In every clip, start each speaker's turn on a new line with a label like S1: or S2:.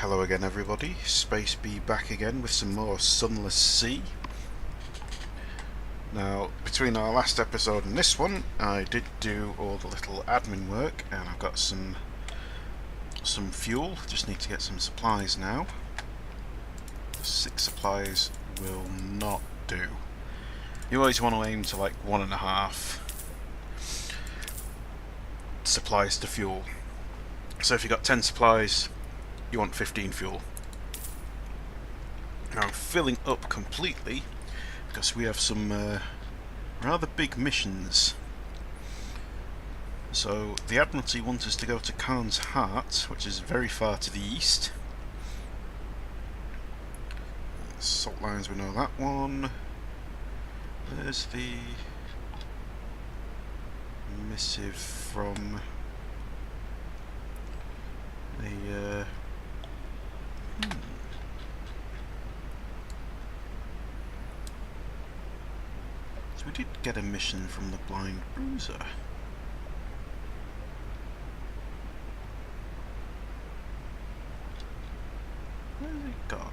S1: Hello again everybody, Space B back again with some more Sunless Sea. Now, between our last episode and this one, I did do all the little admin work and I've got some fuel. Just need to get some supplies now. 6 supplies will not do. You always want to aim to like 1.5 supplies to fuel. So if you've got 10 supplies, you want 15 fuel. Now I'm filling up completely because we have some rather big missions. So the Admiralty want us to go to Khan's Heart, which is very far to the east. Salt lines, we know that one. There's the missive from the So we did get a mission from the Blind Bruiser. Where has it gone?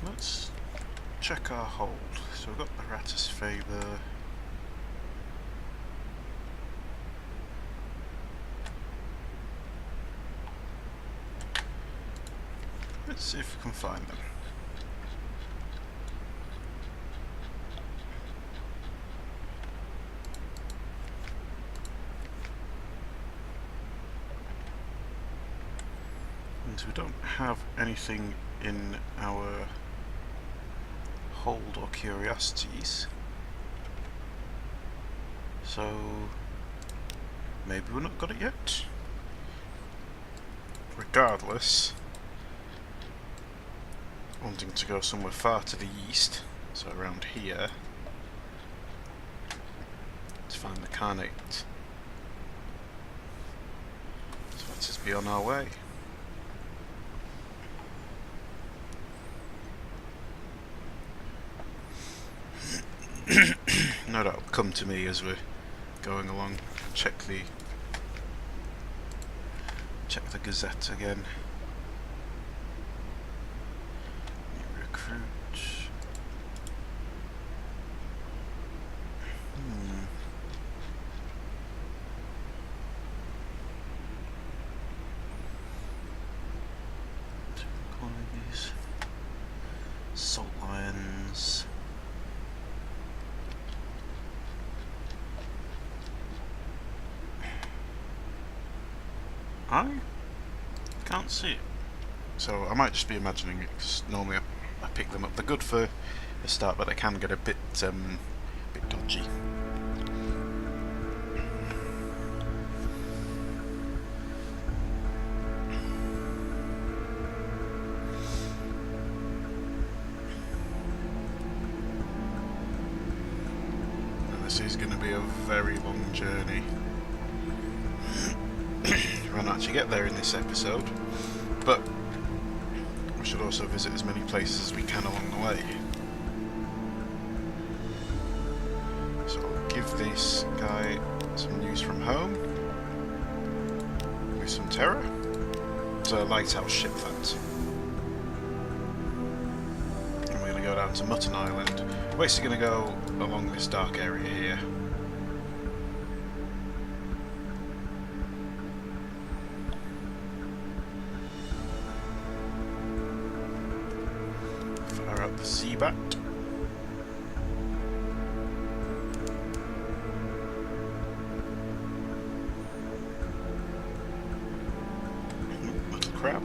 S1: Let's check our hold. So we've got the Ratus Faber. Let's see if we can find them. And we don't have anything in our hold or curiosities, so maybe we've not got it yet. Regardless, wanting to go somewhere far to the east, so around here, to find the Carnate. So let's just be on our way. No doubt it'll come to me as we're going along. Check the Gazette again. New recruit. Quantities. Salt lions. I can't see it, so I might just be imagining it, because normally I pick them up. They're good for a start, but they can get a bit dodgy. And this is going to be a very long journey. We won't actually get there in this episode, but we should also visit as many places as we can along the way. So I'll give this guy some news from home with some terror. It's a lighthouse ship, that. And we're going to go down to Mutton Island. We're basically going to go along this dark area here. The Seabat. Little crab.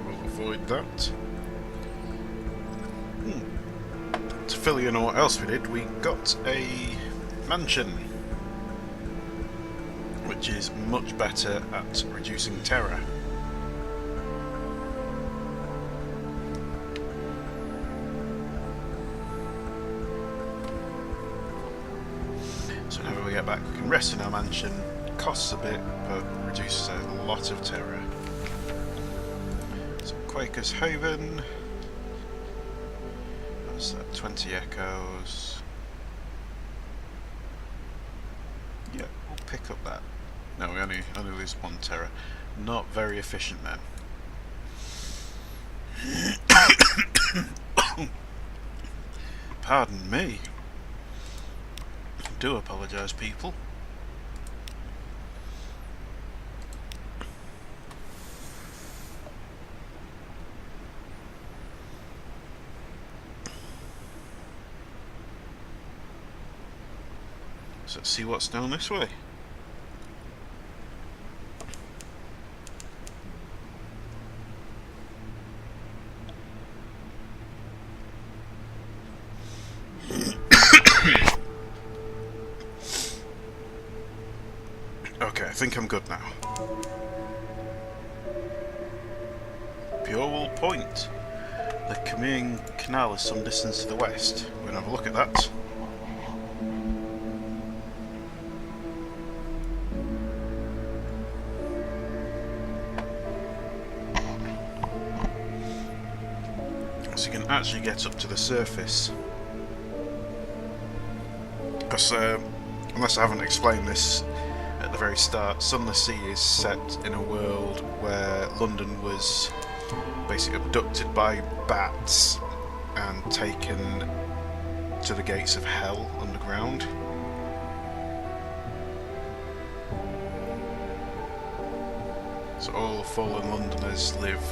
S1: We'll avoid that. To fill you in on what else we did, we got a mansion, which is much better at reducing terror. So whenever we get back, we can rest in our mansion. Costs a bit, but reduces a lot of terror. So Quaker's Haven. So 20 echoes. Yeah, we'll pick up that. No, we only lose 1 terror. Not very efficient then. Pardon me. I do apologise, people. So let's see what's down this way. Okay, I think I'm good now. Purewool Point. The Camine Canal is some distance to the west. We're going to have a look at that. So you can actually get up to the surface. Because, unless I haven't explained this at the very start, Sunless Sea is set in a world where London was basically abducted by bats and taken to the gates of hell underground. So all fallen Londoners live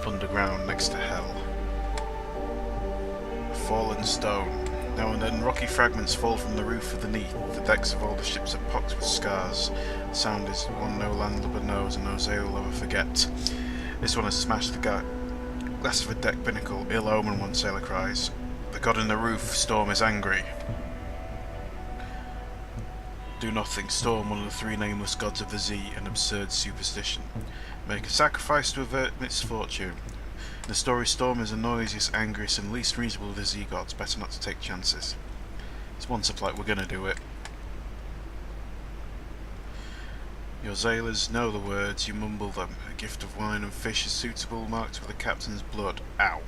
S1: underground next to hell. Fallen stone. Now and then rocky fragments fall from the roof underneath. The decks of all the ships are pocked with scars. The sound is one no landlubber knows and no sailor will ever forget. This one has smashed the glass of a deck binnacle. Ill omen, one sailor cries. The god in the roof, Storm, is angry. Do nothing, Storm, one of the 3 nameless gods of the sea, an absurd superstition. Make a sacrifice to avert misfortune. In the story, Storm is the noisiest, angriest, and least reasonable of the sea gods. Better not to take chances. It's once up like we're gonna do it. Your sailors know the words, you mumble them. A gift of wine and fish is suitable, marked with the captain's blood. Ow.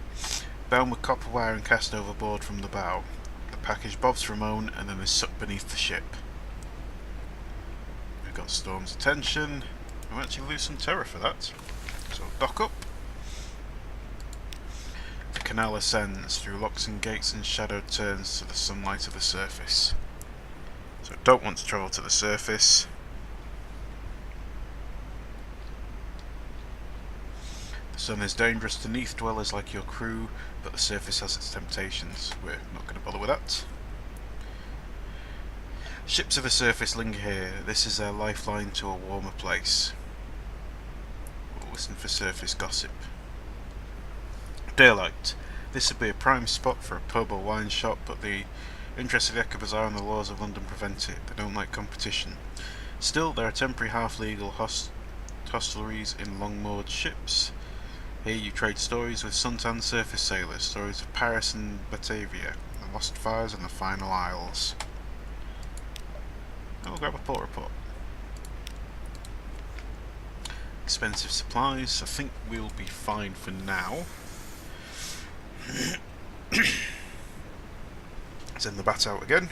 S1: Bound with copper wire and cast overboard from the bow. The package bobs for a moan and then is sucked beneath the ship. We've got Storm's attention. I'll actually lose some terror for that. So dock up. The canal ascends through locks and gates and shadowed turns to the sunlight of the surface. So don't want to travel to the surface. The sun is dangerous to neath dwellers like your crew, but the surface has its temptations. We're not going to bother with that. Ships of the surface linger here. This is their lifeline to a warmer place. We'll listen for surface gossip. Daylight. This would be a prime spot for a pub or wine shop, but the interests of the Echo-Bazaar and the laws of London prevent it. They don't like competition. Still, there are temporary half-legal hostelries in long-moored ships. Here you trade stories with suntan surface sailors, stories of Paris and Batavia, the lost fires and the final isles. And we'll grab a port report. Expensive supplies. I think we'll be fine for now. Send the bat out again.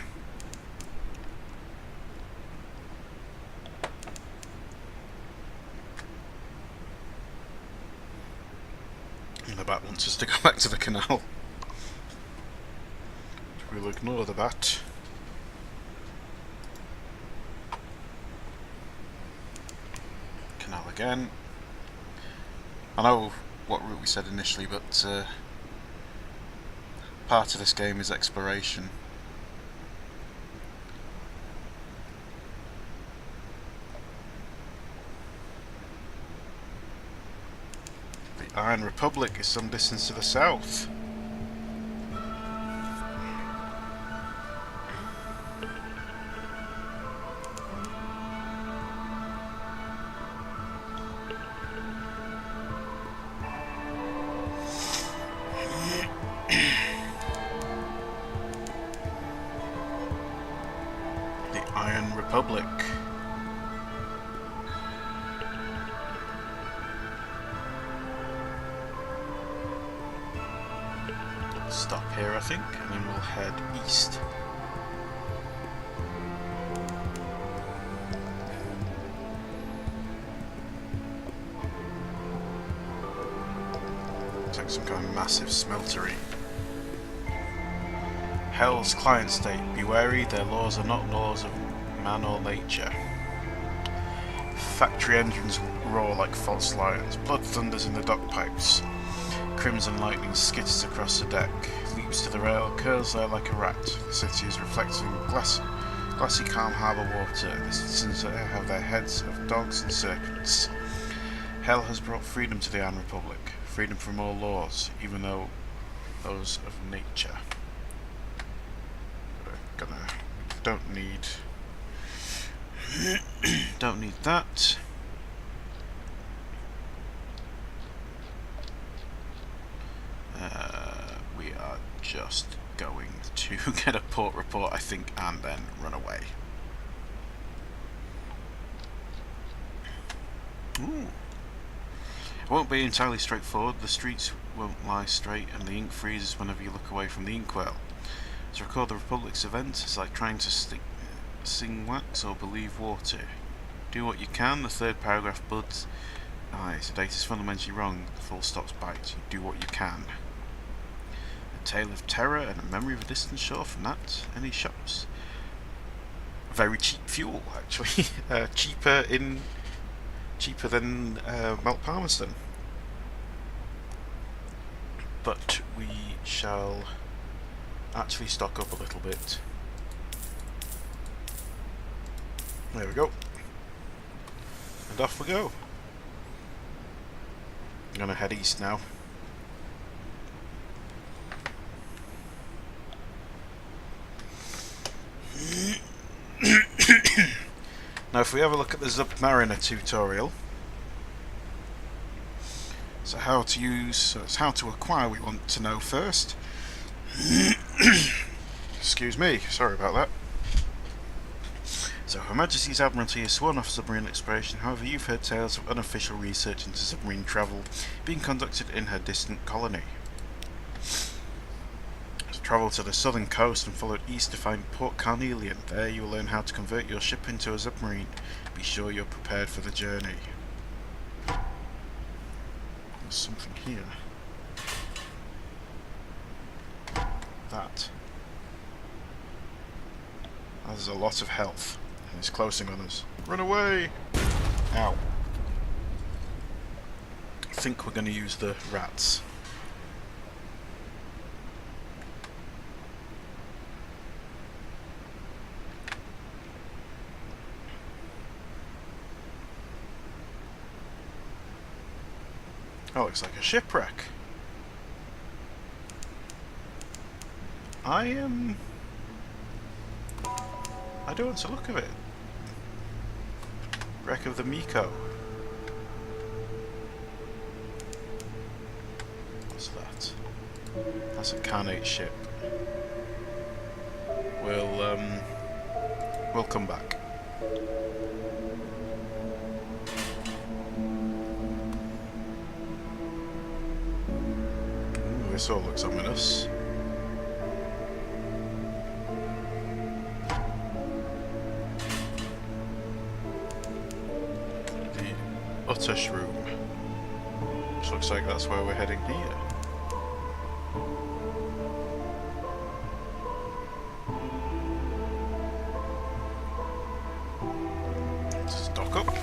S1: And the bat wants us to go back to the canal. We'll ignore the bat. Canal again. I know what route we said initially, but part of this game is exploration. The Iron Republic is some distance to the south. Republic. stop here, I think, and then we'll head east. It's like some kind of massive smeltery. Hell's client state. Be wary, their laws are not laws of man or nature. Factory engines roar like false lions. Blood thunders in the dock pipes. Crimson lightning skitters across the deck. Leaps to the rail, curls there like a rat. The city is reflecting glassy calm harbour water. The citizens have their heads of dogs and serpents. Hell has brought freedom to the Iron Republic. Freedom from all laws, even though those of nature. Don't need that. We are just going to get a port report, I think, and then run away. Ooh. It won't be entirely straightforward. The streets won't lie straight, and the ink freezes whenever you look away from the inkwell. To record the Republic's events is like trying to sing wax or believe water. Do what you can. The third paragraph buds. The date is fundamentally wrong. The full stops bite. You do what you can. A tale of terror and a memory of a distant shore. From that, any shops? Very cheap fuel, actually. cheaper than Mount Palmerston. But we shall actually stock up a little bit. There we go. And off we go. I'm gonna head east now. Now if we have a look at the Submariner tutorial, so how to acquire we want to know first. Excuse me, sorry about that. So, Her Majesty's Admiralty is sworn off submarine exploration. However, you've heard tales of unofficial research into submarine travel being conducted in her distant colony. So travel to the southern coast and follow east to find Port Carnelian. There you will learn how to convert your ship into a submarine. Be sure you're prepared for the journey. There's something here. That. There's a lot of health. And it's closing on us. Run away! Ow. I think we're going to use the rats. Oh, looks like a shipwreck. I don't want to look at it. Wreck of the Miko. What's that? That's a Carnate ship. We'll come back. Ooh, this all looks ominous. Utter Shroom. Which looks like that's where we're heading here. Stock up.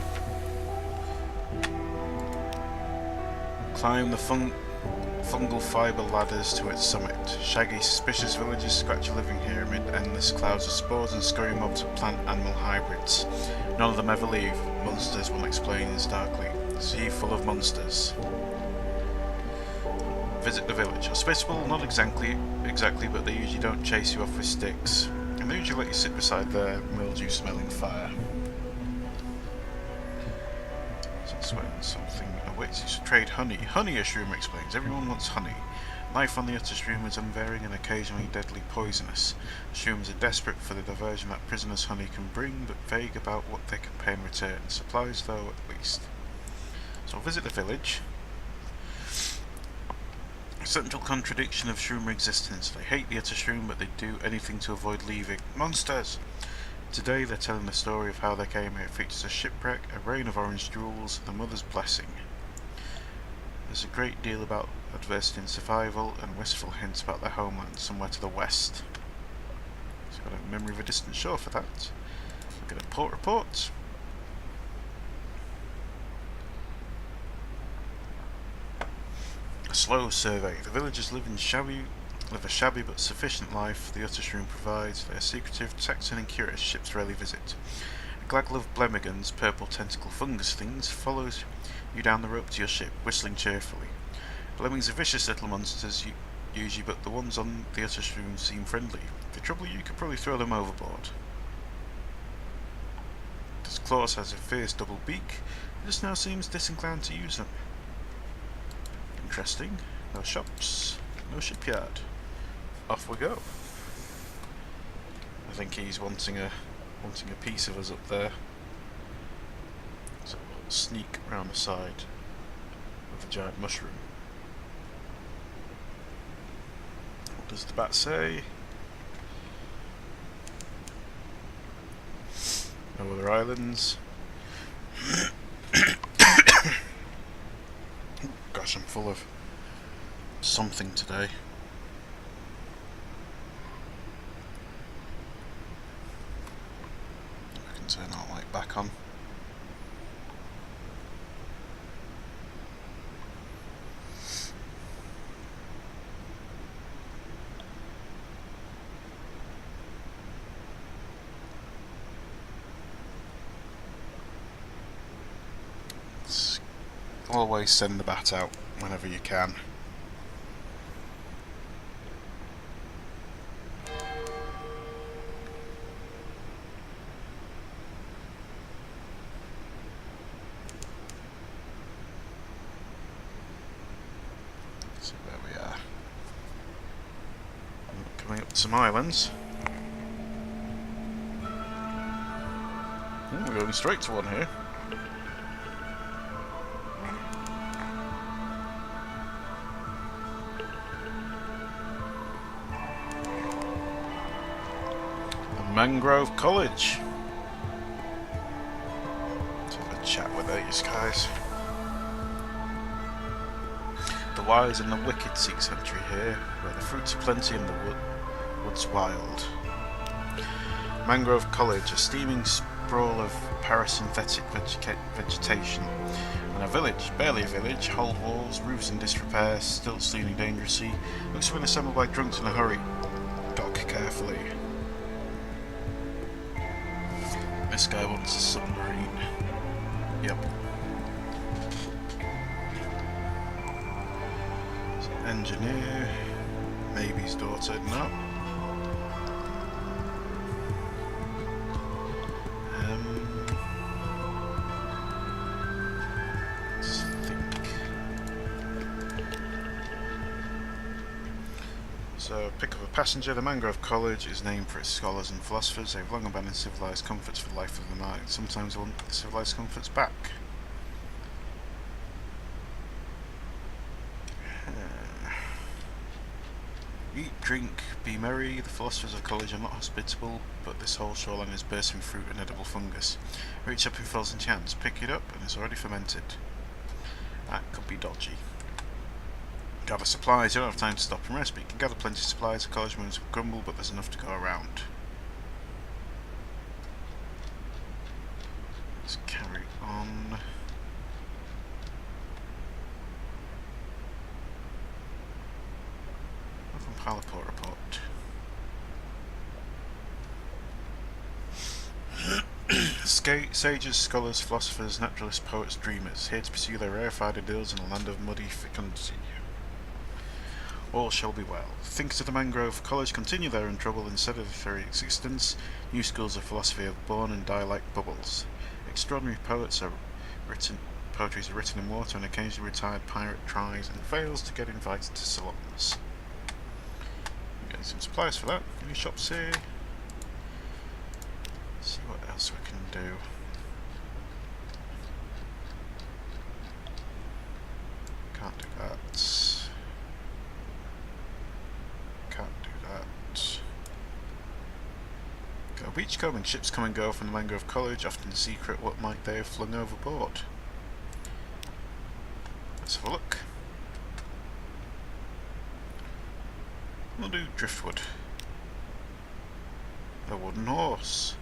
S1: Climb the fungal fibre ladders to its summit. Shaggy, suspicious villagers scratch a living here amid endless clouds of spores and scurry mobs of plant-animal hybrids. None of them ever leave. Monsters, one explains darkly. Sea full of monsters. Visit the village. Hospitable, not exactly, but they usually don't chase you off with sticks. And they usually let you sit beside their mildew-smelling fire. So that's where something awaits you to trade honey. Honey, a shroom explains. Everyone wants honey. Life on the Utter Shroom is unvarying and occasionally deadly poisonous. Shrooms are desperate for the diversion that prisoners' honey can bring, but vague about what they can pay in return. Supplies, though, at least. So I'll visit the village. Central contradiction of shroom existence. They hate the utter shroom, but they do anything to avoid leaving. Monsters! Today they're telling the story of how they came here. It features a shipwreck, a rain of orange jewels, and the mother's blessing. There's a great deal about adversity and survival, and wistful hints about their homeland, somewhere to the west. So I've got a memory of a distant shore for that. We've got a port report. A slow survey. The villagers live a shabby but sufficient life the utter shroom provides. They are secretive, Texan and curious, ships rarely visit. A gaggle of blemigans, purple tentacle fungus things, follows you down the rope to your ship, whistling cheerfully. Lemmings are vicious little monsters, usually, but the ones on the utter shroom seem friendly. If they trouble you, you could probably throw them overboard. This Claus has a fierce double beak, it just now seems disinclined to use them. Interesting. No shops, no shipyard. Off we go. I think he's wanting a piece of us up there. So we'll sneak around the side of the giant mushroom. What does the bat say? No other islands. Gosh, I'm full of something today. I can turn our light back on. Always send the bat out whenever you can. So there we are. Coming up to some islands. We're going straight to one here. Mangrove College. Let's have a chat with these guys. The wise and the wicked seek sanctuary here, where the fruits are plenty and the woods wild. Mangrove College, a steaming sprawl of parasynthetic vegetation, and a village, barely a village, hold walls, roofs in disrepair, stilts leaning dangerously. Looks to have been assembled by drunks in a hurry. Dock carefully. This guy wants a submarine. Yep. So engineer. Maybe his daughter. No. Let's think. So, pick up a passenger. The Mangrove College is named for its scholars and philosophers. They've long abandoned civilized comforts for the life of the mind. Sometimes they want the civilized comforts back. Eat, drink, be merry. The philosophers of the college are not hospitable, but this whole shoreline is bursting with fruit and edible fungus. Reach up in falls and chance, pick it up, and it's already fermented. That could be dodgy. Gather supplies. You don't have time to stop and rest, but you can gather plenty of supplies. The college rooms will grumble, but there's enough to go around. Let's carry on. Palaport report. Sages, scholars, philosophers, naturalists, poets, dreamers, here to pursue their rarefied ideals in a land of muddy fecundity. All shall be well. Thinkers of the Mangrove College continue their untroubled and sedentary existence. New schools of philosophy are born and die like bubbles. Extraordinary poetries are written in water, and occasionally retired pirate tries and fails to get invited to salons. Getting some supplies for that. Any shops here? Let's see what else we can do. Can't do that. beachcombing. Ships come and go from the Mangrove College, often secret. What might they have flung overboard? Let's have a look. We'll do driftwood. A wooden horse.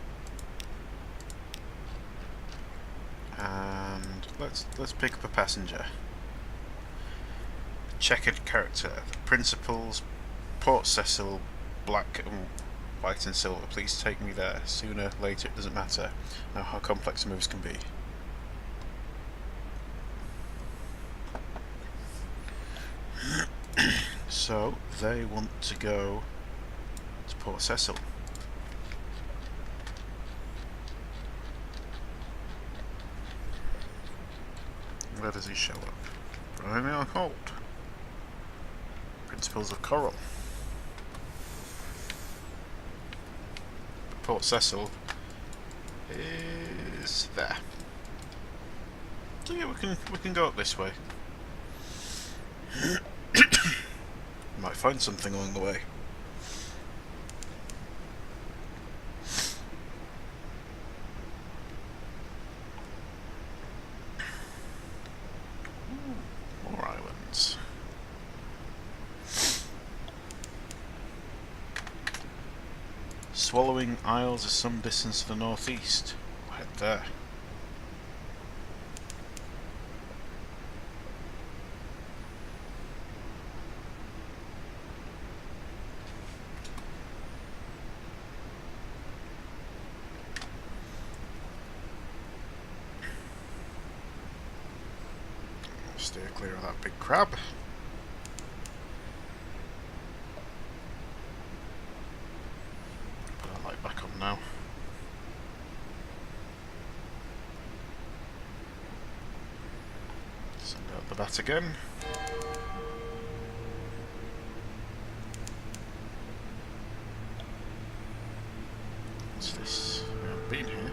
S1: And let's pick up a passenger. Checkered character. Principals, Port Cecil, black and white and silver. Please take me there. Sooner, later, it doesn't matter. Know how complex moves can be. So they want to go to Port Cecil. Where does he show up? Primary Hold. Principles of Coral. Port Cecil is there. So yeah, we can go up this way. Might find something along the way. More islands. Swallowing Isles is some distance to the northeast. We'll head there. Steer clear of that big crab. Put that light back on now. Send out the bat again. What's this? We haven't been here.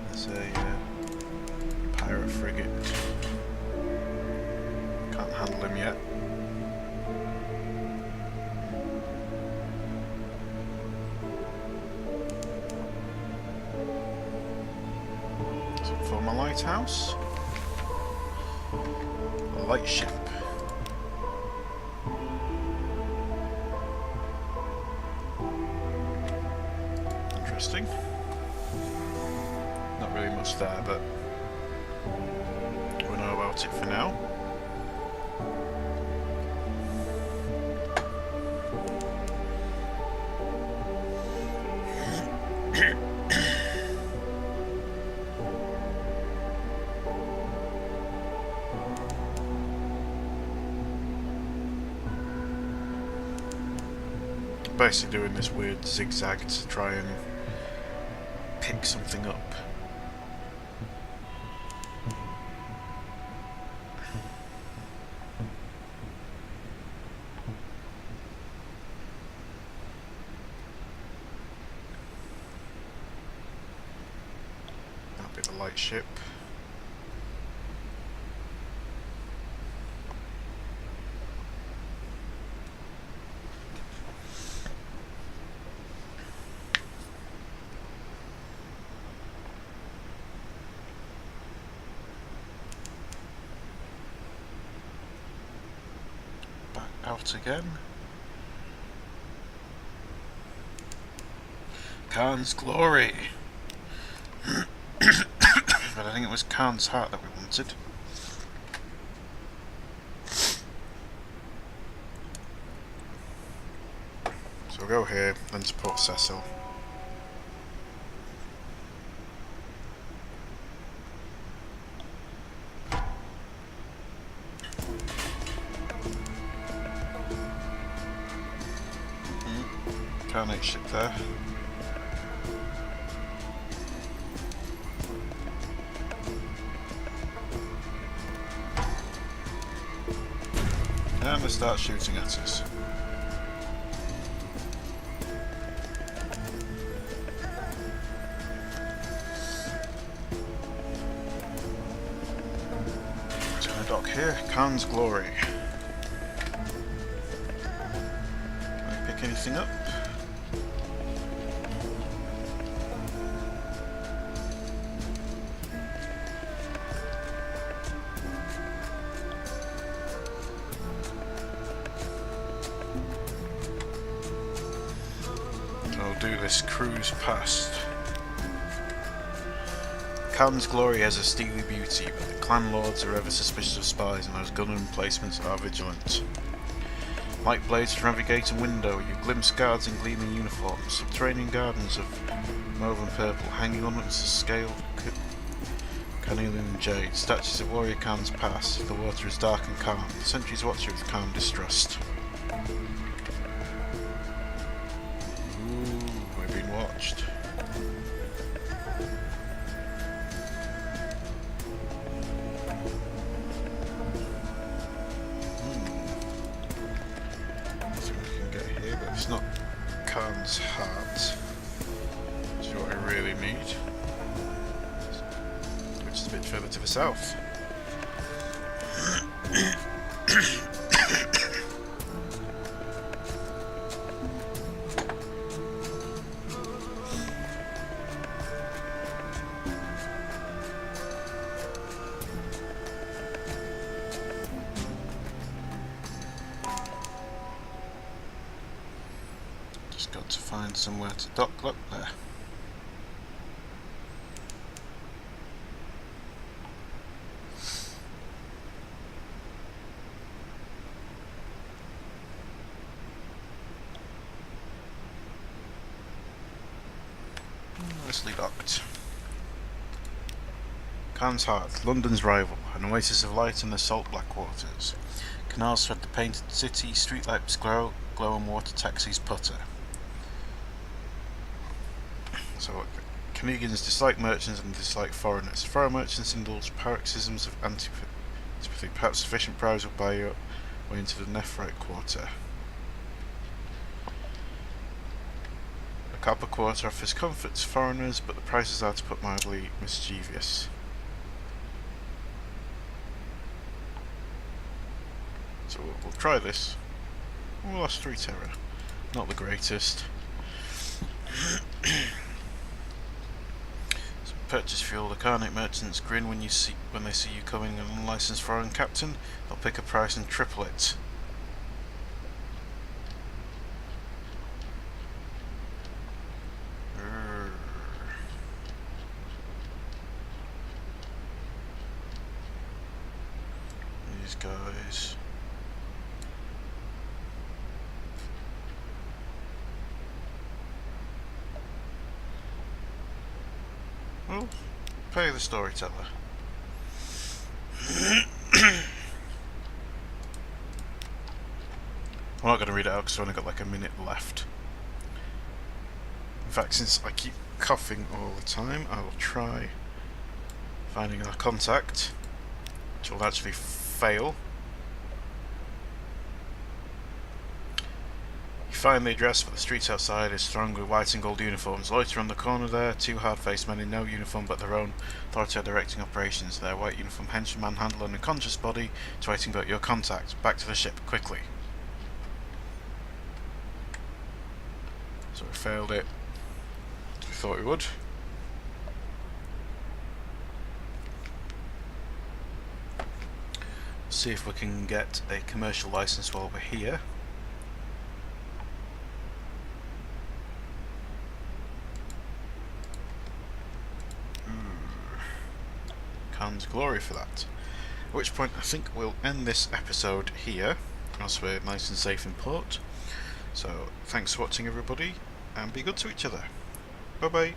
S1: There's a pirate frigate. Can't handle him yet. So for my lighthouse. A light ship. Interesting. Not really much there, but we know about it for now. Basically doing this weird zigzag to try and pick something up. That'll be the light ship. Out again. Khan's Glory. But I think it was Khan's Heart that we wanted. So we'll go here, then to Port Cecil. Carnate ship there. And they start shooting at us. here? Khan's Glory. Can I pick anything up? I'll do this cruise past. Khan's Glory has a steely beauty, but the clan lords are ever suspicious of spies, and those gun emplacements are vigilant. Like blades to navigate a window, you glimpse guards in gleaming uniforms, subterranean gardens of mauve and purple, hanging ornaments of scaled carnelian and jade, statues of warrior Khans pass. The water is dark and calm. The sentries watch you with calm distrust. Ooh, we're being watched. It's not Khan's heart, which is what I really need, which is a bit further to the south. Got to find somewhere to dock up there. Nicely docked. Khan's Heart, London's rival, an oasis of light in the salt black waters. Canals thread the painted city, streetlights glow and water taxis putter. So, Canadians dislike merchants and dislike foreigners. Foreign merchants indulge paroxysms of antipathy. Perhaps sufficient prize will buy your way into the Nephrite quarter. A copper quarter offers comfort to foreigners, but the prices are, to put mildly, mischievous. So we'll try this. We lost 3 terror. Not the greatest. Purchase fuel. The Carnate merchants grin when they see you coming, an unlicensed foreign captain. They'll pick a price and triple it. These guys. Well, pay the storyteller. I'm not going to read it out because I've only got like a minute left. In fact, since I keep coughing all the time, I will try finding our contact, which will actually fail. Find the address, but the streets outside is thronged with white and gold uniforms. Loiter on the corner there, 2 hard-faced men in no uniform but their own authority are directing operations. Their white uniform henchman manhandle an unconscious body to waiting about your contact. Back to the ship, quickly. So we failed it, as we thought we would. See if we can get a commercial license while we're here. Khan's Glory for that. At which point I think we'll end this episode here, as we're nice and safe in port. So thanks for watching everybody, and be good to each other. Bye bye.